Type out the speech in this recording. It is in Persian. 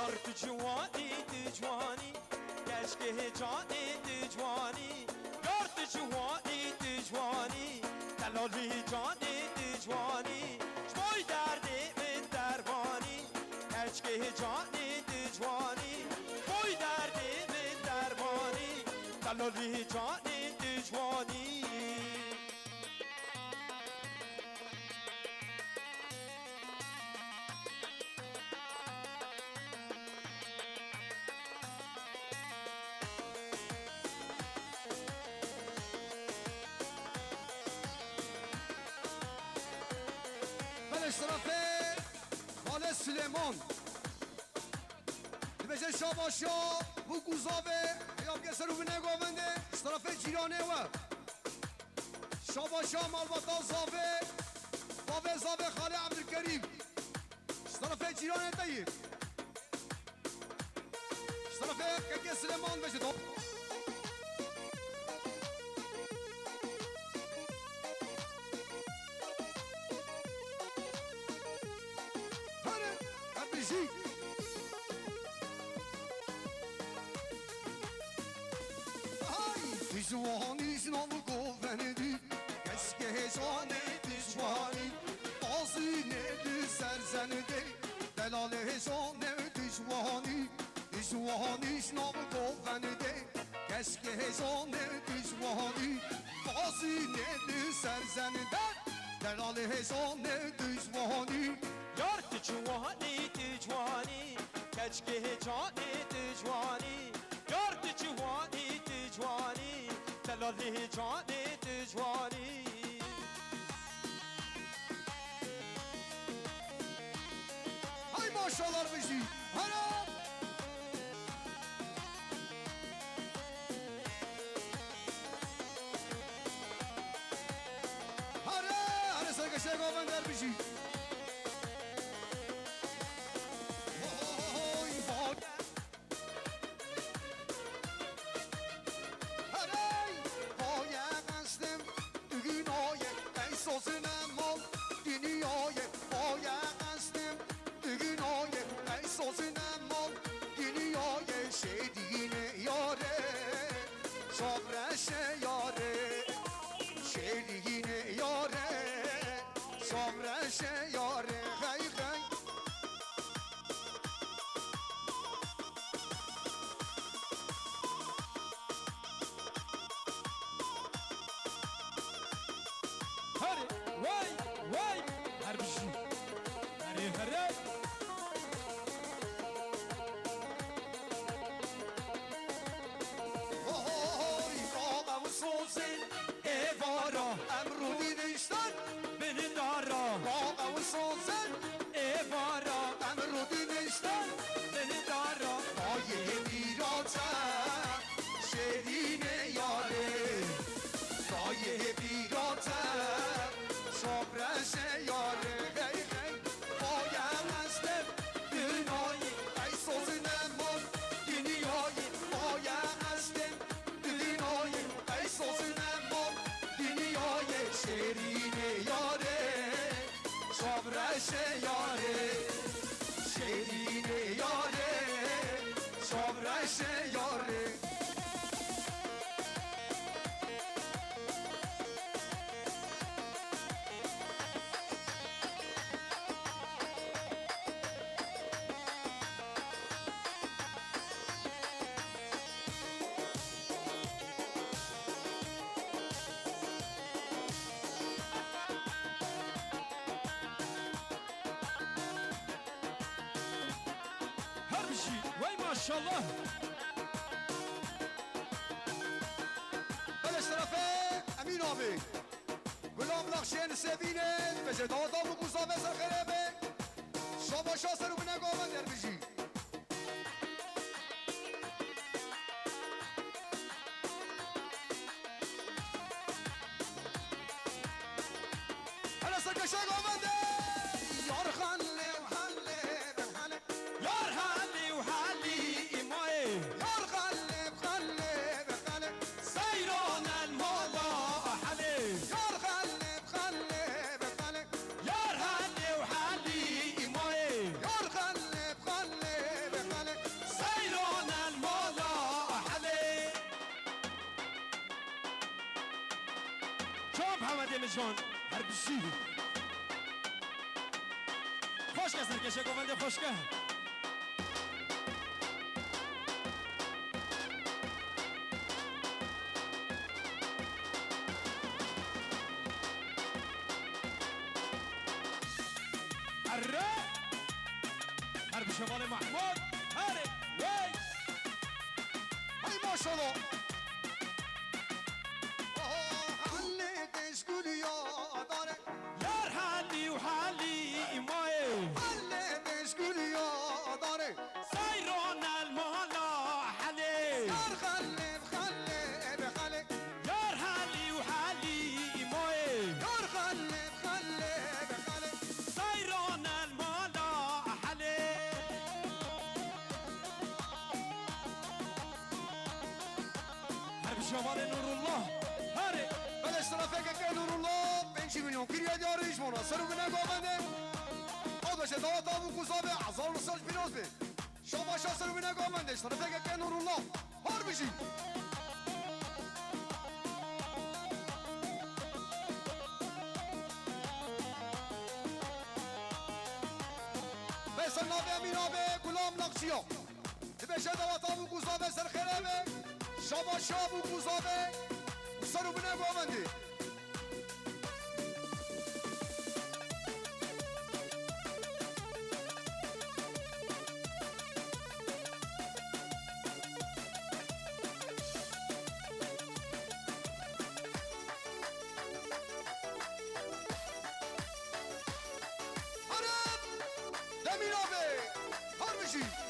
یار تو جوانی تو جوانی کشکه جانی تو جوانی یار تو جوانی تو جوانی دلالی جانی تو جوانی شمای دردی من دربانی کشکه جانی تو جوانی شمای دردی من دربانی دلالی جانی تو جوانی اشتراف خالد سلیمان بشه شاباشا بو گوزاوه یا بگسر رو بینه گوونده اشتراف جیرانه و شاباشا مالباتا زاوه بابه زاوه خاله عبدالکریم اشتراف جیرانه دایی اشتراف ککی سلیمان بشه دو جوانی نام گوهندی کشک هجانه دشوانی آزینه دو سرزنده دلال هجانه دشوانی جوانی نام گوهنده کشک هجانه دشوانی آزینه دو سرزنده دلال هجانه دشوانی یار تو جوانی تو جوانی کشکه جانی تو جوانی یار تو جوانی تو جوانی دلالی جانی تو جوانی های ماشاءالله بشی هرا هره سرکشه گوبندر بشی sözüne mal dünyaya Oya azdım dünyaya Ey sözüne mal dünyaya Şediğine yare Sabreşe yare Şediğine yare Sabreşe yare Hey hey امرودی نشتن beni dara باقا و سوزن evara امرودی نشتن beni dara پایه بیراتن شیرین یاره پایه بیراتن صبرش یاره هی هی پایم هستم دنیایی ای سوزنم من دنیایی پایم هستم دنیایی ای سوزنم من دنیایی شیرین یاره صبرش یاره شیرین یاره صبرش یاره maşallah. بالاشتراف امین آبی گلام لخشین سبینه بشه دادا و گوزا بسر خربه شابا شاسر و بینه گوهن در بجی هلا سرکشه گوهن در یار خانله و حله بحله Yar hali و hali imay یار خاله بخاله بخاله سيران المولا حلي یار خاله بخاله بخاله Yar hali و hali imay یار خاله بخاله بخاله امیر جان هر بشی خوش که سرکشه گوونده خوش که اره هر بشمال محمود هره وی هی ماشاءالله حلتش گل یاداره یار حالی و حالی مای حلتش گل یاداره سایران المالا حالی یار خلف خله یار حالی و حالی مای یار خلف خله سایران المالا حالی هر بشمال نور الله هره بلش طرفك که نور الله 5 میلیون کریه دیارش مناصر و بینه گامنده او بشه دوات آبو کوزابه عزال و سلج پیروز به شما شاسر و بینه گامنده طرفك که نور الله هار بشی بسر نابه امین آبه گلام نقشیا بشه دوات آبو کوزابه سر خیره شما شابو کوزابه سر و بینه گامنده Demir abi, har bir şey.